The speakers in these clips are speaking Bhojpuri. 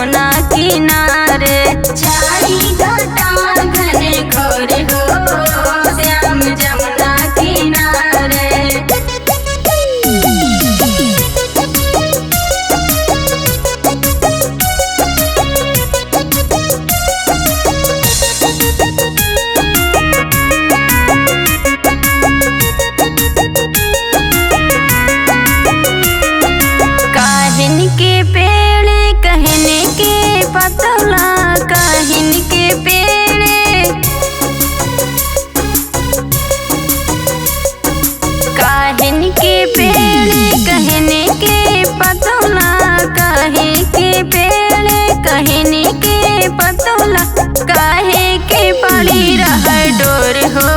जमुना किनारे। छाई घटा घने घोर हो श्याम जमुना किनारे। काहिन के पेड़ कहने के पतला, काहिन के पेड़, काहिन के पेड़ कहने के पतला, काहे के पेड़ कहने के पतला, काहे के पड़ी रह डोर हो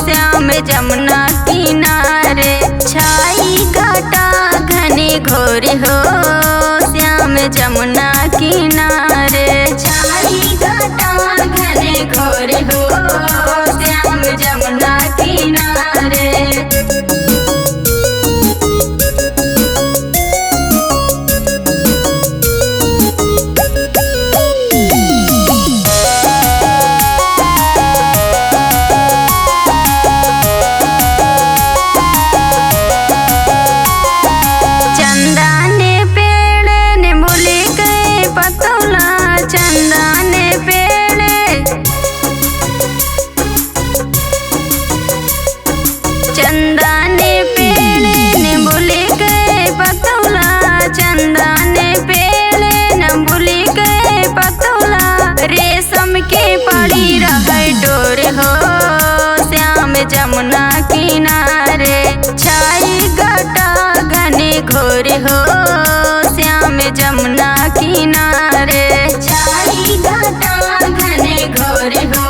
श्याम जमुना किनारे। छाई घटा घने घोर हो श्याम जमुना किनारे। छाई घटा घने घोर हो श्याम जमुना किनारे। चंदाने पेड़ निम्बुली के पतौला, चंदाने पेड़ निम्बुली के पतौला, रेशम के पड़ी रह डोर हो श्याम जमुना किनारे। छाई घटा घने घोर हो श्याम जमुना किनारे। छाई घटा घने घोर हो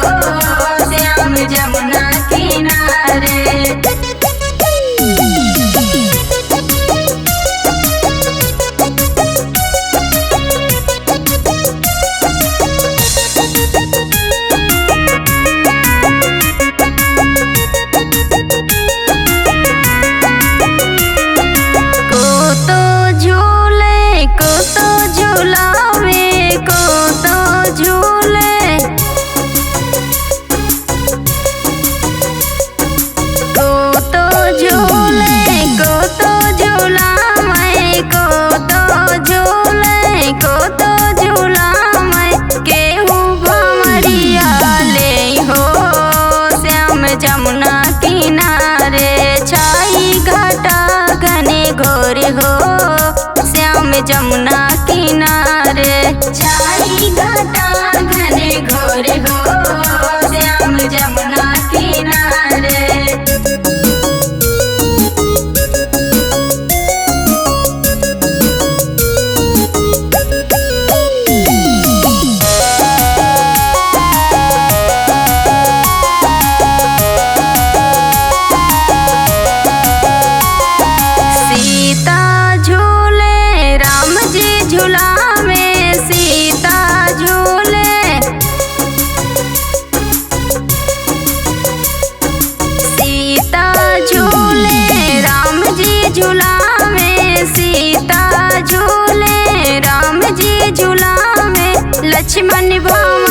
श्याम जमुना किनारे। जमुना किनारे छाई घटा घने घोर हो श्याम जमुना किनारे। छाई घटा घने घोर हो श्याम जमुना किनारे। झूला में सीता झूले, सीता झूले राम जी झूला में, सीता झूले राम जी झूला में, लक्ष्मण भाव